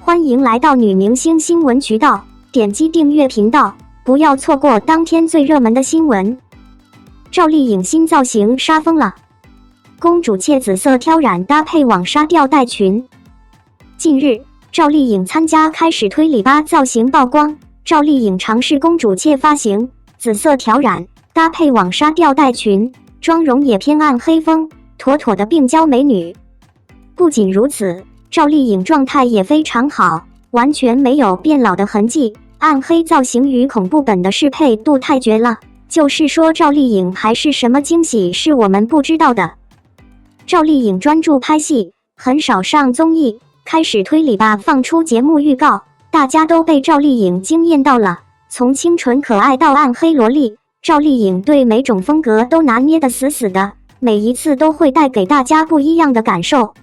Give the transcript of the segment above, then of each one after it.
欢迎来到女明星新闻渠道，点击订阅频道，不要错过当天最热门的新闻。赵丽颖新造型杀疯了，公主切紫色挑染搭配网纱吊带裙。近日，赵丽颖参加开始推理吧造型曝光，赵丽颖尝试公主切发型，紫色挑染搭配网纱吊带裙，妆容也偏暗黑风，妥妥的病娇美女。不仅如此，赵丽颖状态也非常好，完全没有变老的痕迹，暗黑造型与恐怖本的适配度太绝了。就是说赵丽颖还是什么惊喜是我们不知道的。赵丽颖专注拍戏，很少上综艺，开始推理吧放出节目预告，大家都被赵丽颖惊艳到了。从清纯可爱到暗黑萝莉，赵丽颖对每种风格都拿捏得死死的，每一次都会带给大家不一样的感受。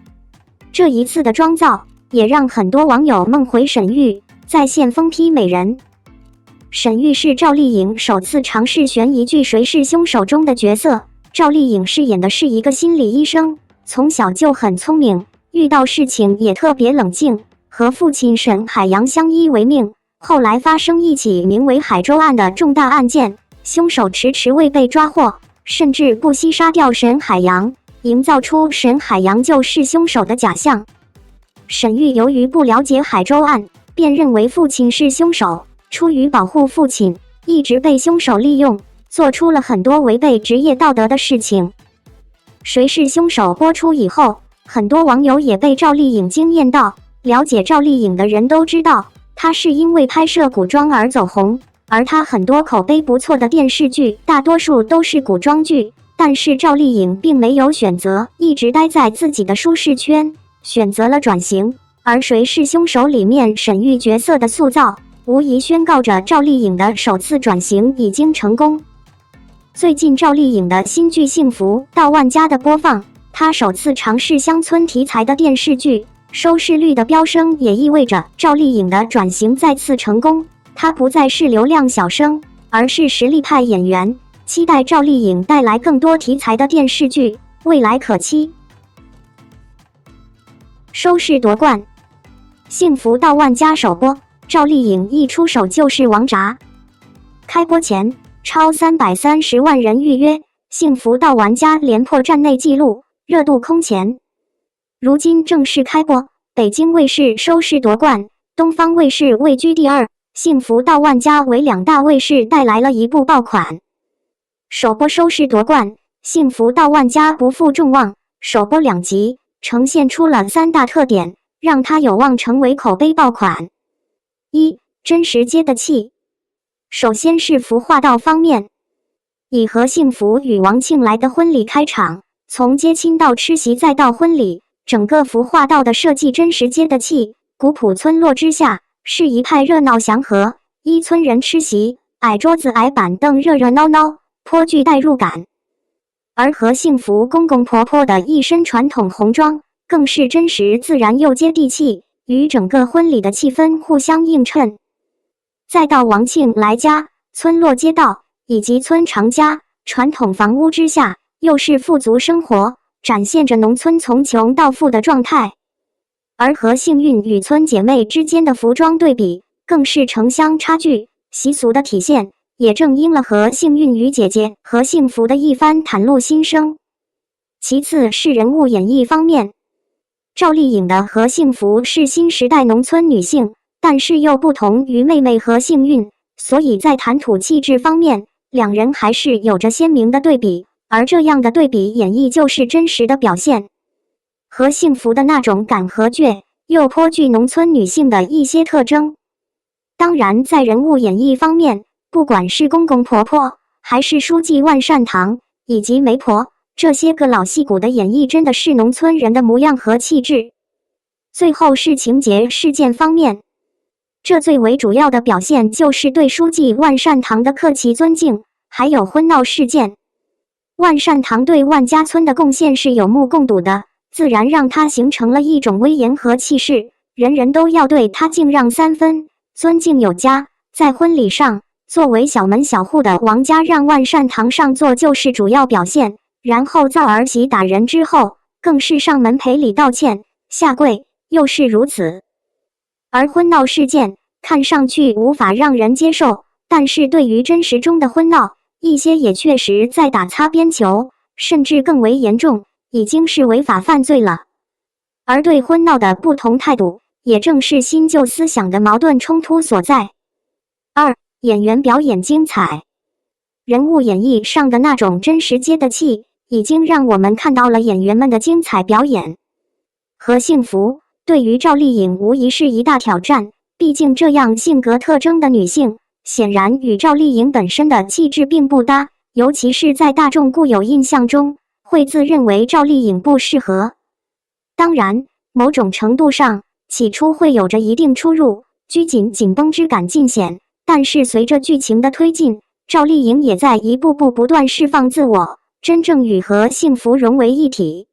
这一次的妆造也让很多网友梦回沈玉，在线疯批美人。沈玉是赵丽颖首次尝试悬疑剧《谁是凶手》中的角色，赵丽颖饰演的是一个心理医生，从小就很聪明，遇到事情也特别冷静，和父亲沈海洋相依为命。后来发生一起名为海州案的重大案件，凶手迟迟未被抓获，甚至不惜杀掉沈海洋，营造出沈海洋就是凶手的假象。沈玉由于不了解海州案，便认为父亲是凶手，出于保护父亲，一直被凶手利用，做出了很多违背职业道德的事情。谁是凶手播出以后，很多网友也被赵丽颖惊艳到。了解赵丽颖的人都知道，她是因为拍摄古装而走红，而她很多口碑不错的电视剧大多数都是古装剧。但是赵丽颖并没有选择一直待在自己的舒适圈，选择了转型。而谁是凶手里面沈玉角色的塑造，无疑宣告着赵丽颖的首次转型已经成功。最近赵丽颖的新剧《幸福到万家》的播放，她首次尝试乡村题材的电视剧，收视率的飙升也意味着赵丽颖的转型再次成功。她不再是流量小生，而是实力派演员。期待赵丽颖带来更多题材的电视剧，未来可期。收视夺冠，幸福到万家首播，赵丽颖一出手就是王炸。开播前超330万人预约，幸福到万家连破站内纪录，热度空前。如今正式开播，北京卫视收视夺冠，东方卫视位居第二，幸福到万家为两大卫视带来了一部爆款。首播收视夺冠，幸福到万家不负众望，首播2集呈现出了3大特点，让它有望成为口碑爆款。1. 真实接地气。首先是服化道方面，以何幸福与王庆来的婚礼开场，从接亲到吃席再到婚礼，整个服化道的设计真实接地气。古朴村落之下是一派热闹祥和，依村人吃席，矮桌子矮板凳热热闹闹，颇具代入感。而何幸福公公婆婆的一身传统红装，更是真实自然又接地气，与整个婚礼的气氛互相映衬。再到王庆来家，村落街道以及村长家传统房屋之下，又是富足生活，展现着农村从穷到富的状态。而何幸运与村姐妹之间的服装对比，更是城乡差距习俗的体现，也正应了何幸运与姐姐何幸福的一番袒露心声。其次是人物演绎方面，赵丽颖的何幸福是新时代农村女性，但是又不同于妹妹何幸运，所以在谈吐气质方面，两人还是有着鲜明的对比，而这样的对比演绎就是真实的表现。何幸福的那种敢和倔，又颇具农村女性的一些特征。当然在人物演绎方面，不管是公公婆婆，还是书记万善堂，以及媒婆，这些个老戏骨的演绎真的是农村人的模样和气质。最后是情节事件方面，这最为主要的表现就是对书记万善堂的客气尊敬，还有婚闹事件。万善堂对万家村的贡献是有目共睹的，自然让他形成了一种威严和气势，人人都要对他敬让3分，尊敬有加。在婚礼上，作为小门小户的王家让万善堂上座就是主要表现，然后造儿媳打人之后，更是上门赔礼道歉，下跪，又是如此。而婚闹事件看上去无法让人接受，但是对于真实中的婚闹，一些也确实在打擦边球，甚至更为严重，已经是违法犯罪了。而对婚闹的不同态度，也正是新旧思想的矛盾冲突所在。二、演员表演精彩，人物演绎上的那种真实接地气，已经让我们看到了演员们的精彩表演。和幸福对于赵丽颖无疑是一大挑战，毕竟这样性格特征的女性，显然与赵丽颖本身的气质并不搭，尤其是在大众固有印象中，会自认为赵丽颖不适合。当然，某种程度上，起初会有着一定出入，拘谨紧绷之感尽显，但是随着剧情的推进，赵丽颖也在一步步不断释放自我，真正与和幸福融为一体。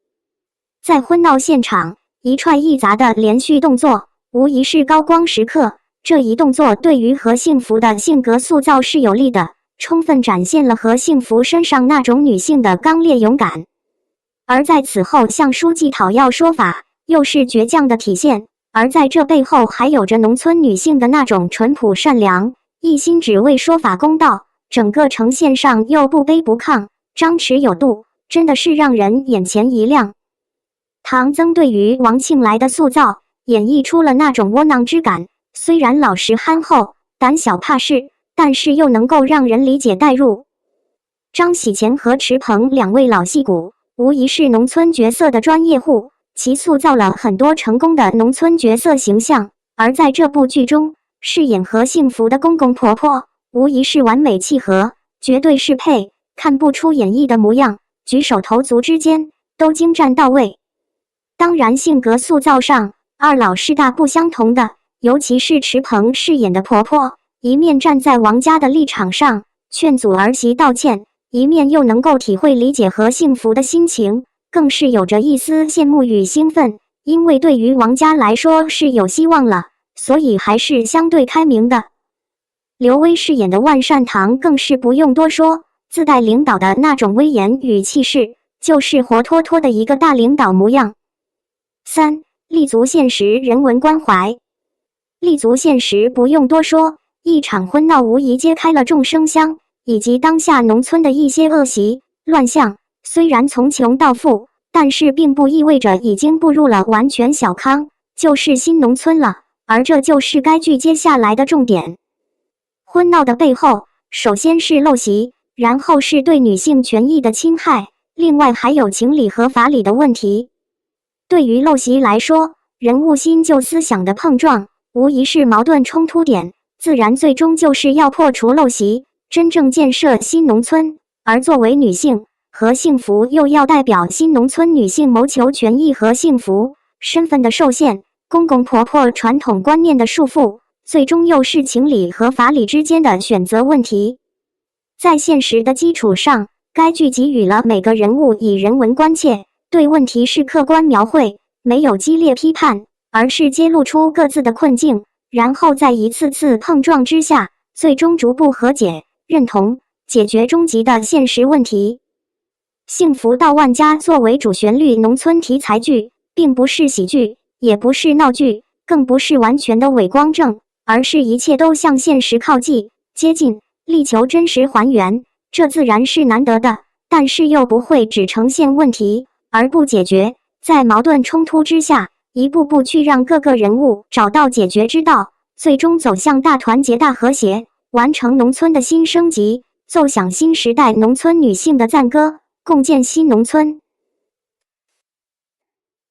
在婚闹现场，一串一杂的连续动作，无疑是高光时刻。这一动作对于何幸福的性格塑造是有利的，充分展现了何幸福身上那种女性的刚烈勇敢。而在此后向书记讨要说法，又是倔强的体现。而在这背后，还有着农村女性的那种淳朴善良，一心只为说法公道，整个呈现上又不卑不亢，张弛有度，真的是让人眼前一亮。唐僧对于王庆来的塑造，演绎出了那种窝囊之感，虽然老实憨厚、胆小怕事，但是又能够让人理解代入。张喜前和池鹏两位老戏骨，无疑是农村角色的专业户，其塑造了很多成功的农村角色形象。而在这部剧中，饰演何幸福的公公婆婆，无疑是完美契合，绝对适配，看不出演绎的模样，举手投足之间都精湛到位。当然，性格塑造上，二老是大不相同的，尤其是池鹏饰演的婆婆，一面站在王家的立场上劝阻儿媳道歉，一面又能够体会理解何幸福的心情，更是有着一丝羡慕与兴奋，因为对于王家来说是有希望了，所以还是相对开明的。刘薇饰演的万善堂更是不用多说，自带领导的那种威严与气势，就是活脱脱的一个大领导模样。三、立足现实，人文关怀。立足现实不用多说，一场婚闹无疑揭开了众生相以及当下农村的一些恶习乱象。虽然从穷到富，但是并不意味着已经步入了完全小康，就是新农村了。而这就是该剧接下来的重点。婚闹的背后，首先是陋习，然后是对女性权益的侵害，另外还有情理和法理的问题。对于陋习来说，人物新旧思想的碰撞，无疑是矛盾冲突点，自然最终就是要破除陋习，真正建设新农村。而作为女性，何幸福又要代表新农村女性谋求权益和幸福，身份的受限，公公婆婆传统观念的束缚，最终又是情理和法理之间的选择问题。在现实的基础上，该剧给予了每个人物以人文关切，对问题是客观描绘，没有激烈批判，而是揭露出各自的困境，然后在一次次碰撞之下，最终逐步和解、认同、解决终极的现实问题。幸福到万家作为主旋律农村题材剧，并不是喜剧，也不是闹剧，更不是完全的伪光正，而是一切都向现实靠近、接近，力求真实还原。这自然是难得的，但是又不会只呈现问题而不解决，在矛盾冲突之下，一步步去让各个人物找到解决之道，最终走向大团结、大和谐，完成农村的新升级，奏响新时代农村女性的赞歌，共建新农村。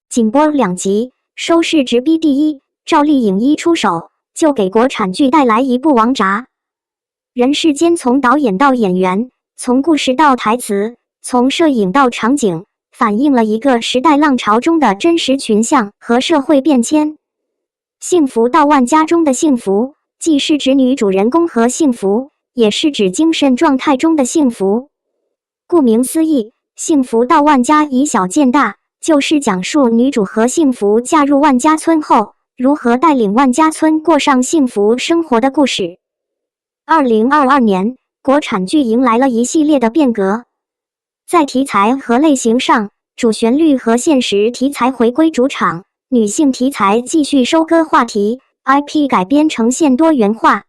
仅播2集，收视直逼第一，赵丽颖一出手就给国产剧带来一部王炸。人世间从导演到演员，从故事到台词，从摄影到场景，反映了一个时代浪潮中的真实群像和社会变迁。幸福到万家中的幸福，既是指女主人公和幸福，也是指精神状态中的幸福。顾名思义，幸福到万家以小见大，就是讲述女主和幸福嫁入万家村后，如何带领万家村过上幸福生活的故事。2022年，国产剧迎来了一系列的变革。在题材和类型上，主旋律和现实题材回归主场，女性题材继续收割话题， IP 改编呈现多元化，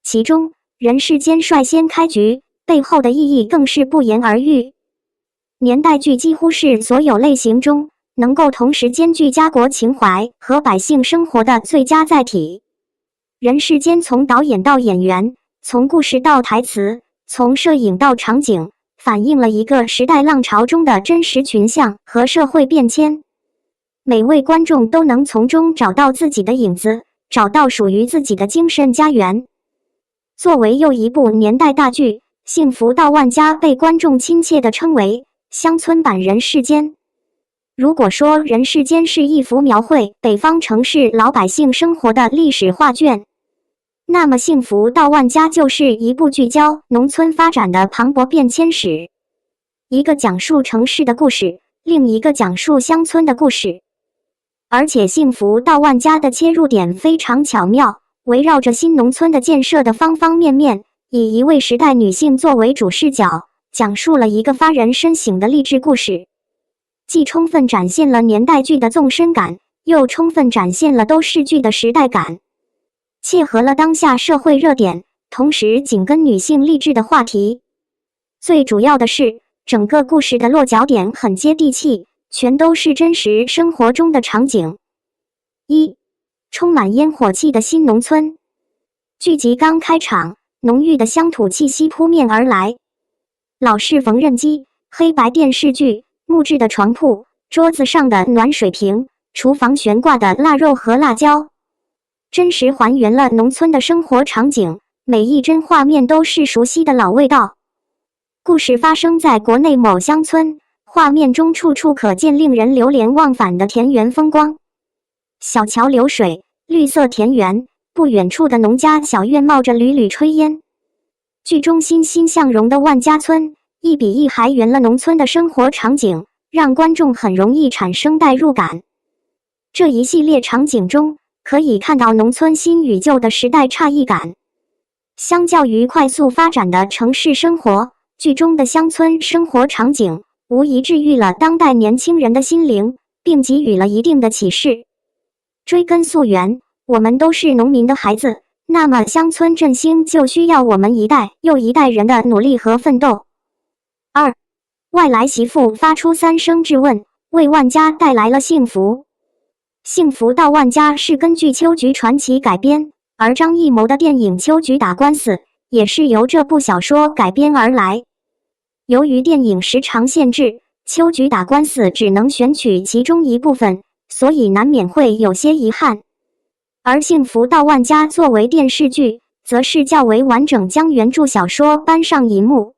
其中人世间率先开局，背后的意义更是不言而喻。年代剧几乎是所有类型中能够同时兼具家国情怀和百姓生活的最佳载体。人世间从导演到演员，从故事到台词，从摄影到场景，反映了一个时代浪潮中的真实群像和社会变迁。每位观众都能从中找到自己的影子，找到属于自己的精神家园。作为又一部年代大剧，《幸福到万家》被观众亲切地称为乡村版人世间。如果说人世间是一幅描绘北方城市老百姓生活的历史画卷，那么幸福到万家就是一部聚焦农村发展的磅礴变迁史。一个讲述城市的故事，另一个讲述乡村的故事。而且幸福到万家的切入点非常巧妙，围绕着新农村的建设的方方面面，以一位时代女性作为主视角，讲述了一个发人深省的励志故事。既充分展现了年代剧的纵深感，又充分展现了都市剧的时代感，切合了当下社会热点，同时紧跟女性励志的话题。最主要的是，整个故事的落脚点很接地气，全都是真实生活中的场景。一、充满烟火气的新农村。剧集刚开场，浓郁的乡土气息扑面而来。老式缝纫机、黑白电视剧、木质的床铺、桌子上的暖水瓶、厨房悬挂的腊肉和辣椒，真实还原了农村的生活场景，每一帧画面都是熟悉的老味道。故事发生在国内某乡村，画面中处处可见令人流连忘返的田园风光。小桥流水，绿色田园，不远处的农家小院冒着缕缕炊烟。剧中欣欣向荣的万家村，一比一还原了农村的生活场景，让观众很容易产生代入感。这一系列场景中，可以看到农村新与旧的时代差异感。相较于快速发展的城市生活，剧中的乡村生活场景无疑治愈了当代年轻人的心灵，并给予了一定的启示。追根溯源，我们都是农民的孩子，那么乡村振兴就需要我们一代又一代人的努力和奋斗。二、外来媳妇发出三声质问，为万家带来了幸福。幸福到万家是根据秋菊传奇改编，而张艺谋的电影《秋菊打官司》也是由这部小说改编而来。由于电影时长限制，《秋菊打官司》只能选取其中一部分，所以难免会有些遗憾。而《幸福到万家》作为电视剧，则是较为完整将原著小说搬上银幕。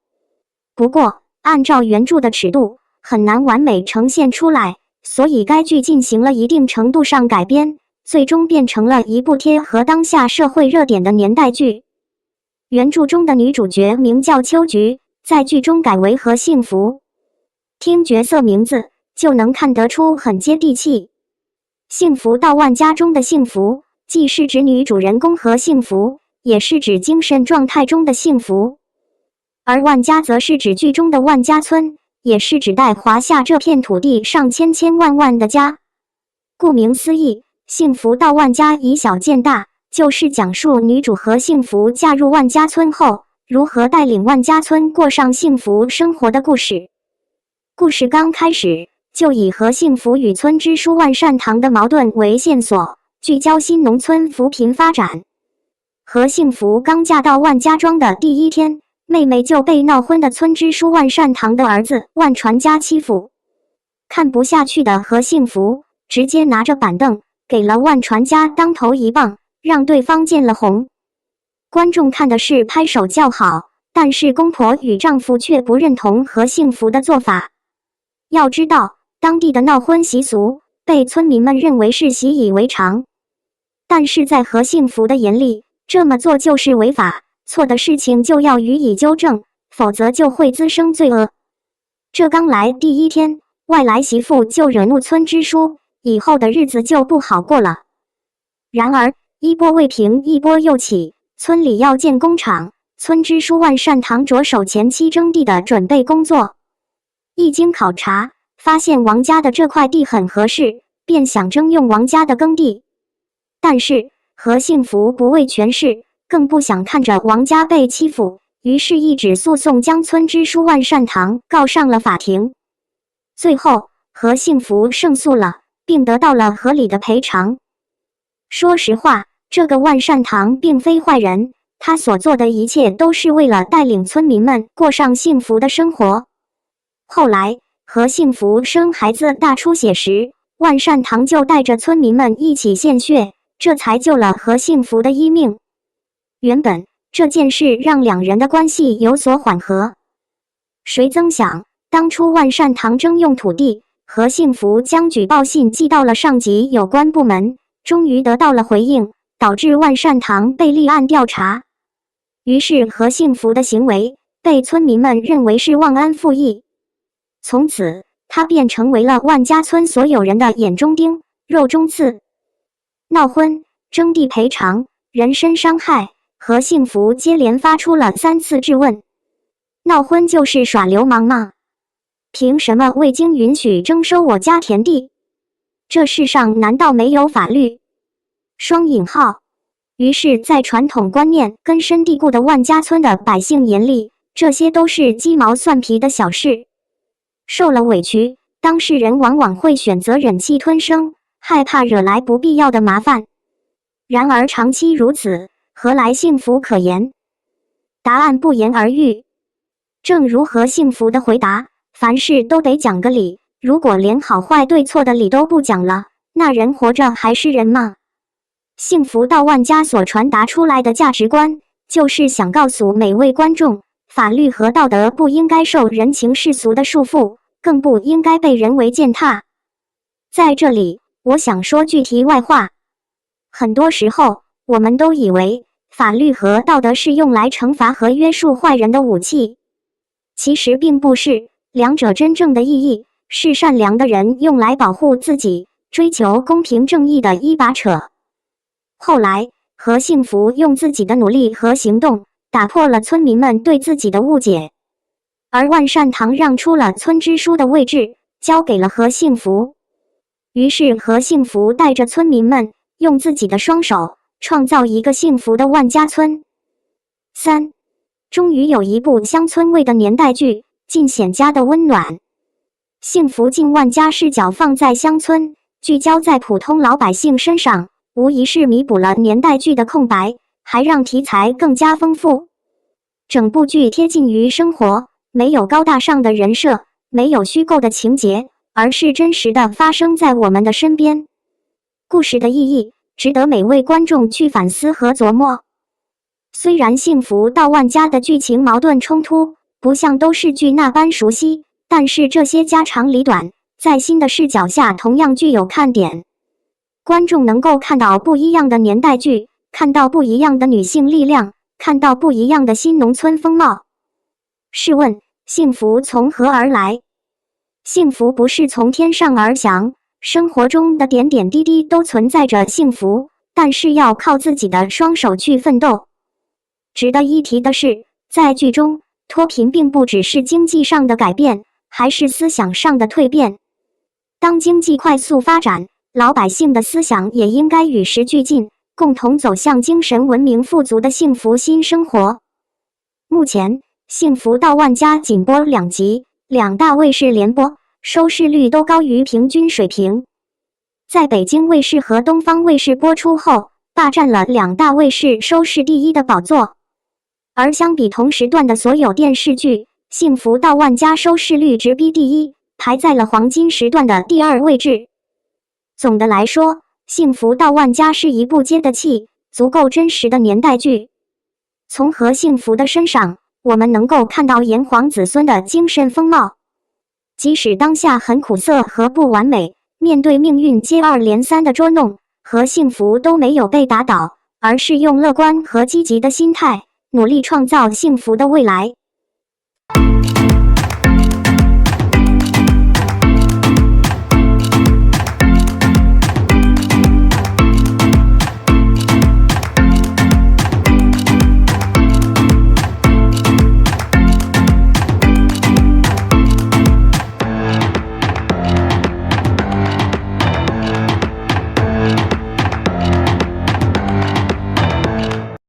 不过，按照原著的尺度，很难完美呈现出来，所以该剧进行了一定程度上改编，最终变成了一部贴合当下社会热点的年代剧。原著中的女主角名叫秋菊，在剧中改为何幸福，听角色名字就能看得出很接地气。幸福到万家中的幸福，既是指女主人公何幸福，也是指精神状态中的幸福。而万家则是指剧中的万家村，也是指代华夏这片土地上千千万万的家。顾名思义，幸福到万家以小见大，就是讲述女主何幸福嫁入万家村后，如何带领万家村过上幸福生活的故事。故事刚开始就以何幸福与村支书万善堂的矛盾为线索，聚焦新农村扶贫发展。何幸福刚嫁到万家庄的第一天，妹妹就被闹婚的村支书万善堂的儿子万传家欺负。看不下去的何幸福直接拿着板凳给了万传家当头一棒，让对方见了红。观众看的是拍手叫好，但是公婆与丈夫却不认同何幸福的做法。要知道，当地的闹婚习俗被村民们认为是习以为常，但是在何幸福的眼里，这么做就是违法，错的事情就要予以纠正，否则就会滋生罪恶。这刚来第一天，外来媳妇就惹怒村支书，以后的日子就不好过了。然而一波未平一波又起，村里要建工厂，村支书万善堂着手前期征地的准备工作。一经考察，发现王家的这块地很合适，便想征用王家的耕地。但是何幸福不为权势，更不想看着王家被欺负，于是一纸诉讼将村支书万善堂告上了法庭。最后，何幸福胜诉了，并得到了合理的赔偿。说实话，这个万善堂并非坏人，他所做的一切都是为了带领村民们过上幸福的生活。后来，何幸福生孩子大出血时，万善堂就带着村民们一起献血，这才救了何幸福的一命。原本这件事让两人的关系有所缓和，谁曾想，当初万善堂征用土地，何幸福将举报信寄到了上级有关部门，终于得到了回应，导致万善堂被立案调查。于是何幸福的行为被村民们认为是忘恩负义，从此他便成为了万家村所有人的眼中钉、肉中刺。闹婚、征地赔偿、人身伤害，何幸福接连发出了3次质问。闹婚就是耍流氓吗？凭什么未经允许征收我家田地？这世上难道没有法律？双引号。于是在传统观念根深蒂固的万家村的百姓眼里，这些都是鸡毛蒜皮的小事。受了委屈，当事人往往会选择忍气吞声，害怕惹来不必要的麻烦。然而长期如此，何来幸福可言？答案不言而喻。正如何幸福的回答，凡事都得讲个理，如果连好坏对错的理都不讲了，那人活着还是人吗？幸福到万家所传达出来的价值观，就是想告诉每位观众，法律和道德不应该受人情世俗的束缚，更不应该被人为践踏。在这里，我想说句题外话，很多时候，我们都以为法律和道德是用来惩罚和约束坏人的武器，其实并不是，两者真正的意义是善良的人用来保护自己、追求公平正义的一把扯。后来，何幸福用自己的努力和行动打破了村民们对自己的误解，而万善堂让出了村支书的位置，交给了何幸福。于是何幸福带着村民们用自己的双手创造一个幸福的万家村。3. 终于有一部乡村味的年代剧，尽显家的温暖。幸福尽万家视角放在乡村，聚焦在普通老百姓身上，无疑是弥补了年代剧的空白，还让题材更加丰富。整部剧贴近于生活，没有高大上的人设，没有虚构的情节，而是真实的发生在我们的身边。故事的意义值得每位观众去反思和琢磨。虽然幸福到万家的剧情矛盾冲突不像都市剧那般熟悉，但是这些家长里短在新的视角下同样具有看点。观众能够看到不一样的年代剧，看到不一样的女性力量，看到不一样的新农村风貌。试问，幸福从何而来？幸福不是从天上而降，生活中的点点滴滴都存在着幸福，但是要靠自己的双手去奋斗。值得一提的是，在剧中，脱贫并不只是经济上的改变，还是思想上的蜕变。当经济快速发展，老百姓的思想也应该与时俱进，共同走向精神文明富足的幸福新生活。目前，幸福到万家仅播2集，2大卫视联播，收视率都高于平均水平。在北京卫视和东方卫视播出后，霸占了2大卫视收视第1的宝座。而相比同时段的所有电视剧，幸福到万家收视率直逼第1，排在了黄金时段的第2位置。总的来说，幸福到万家是一部接地气、足够真实的年代剧。从何幸福的身上，我们能够看到炎黄子孙的精神风貌。即使当下很苦涩和不完美，面对命运接二连三的捉弄，何幸福都没有被打倒，而是用乐观和积极的心态，努力创造幸福的未来。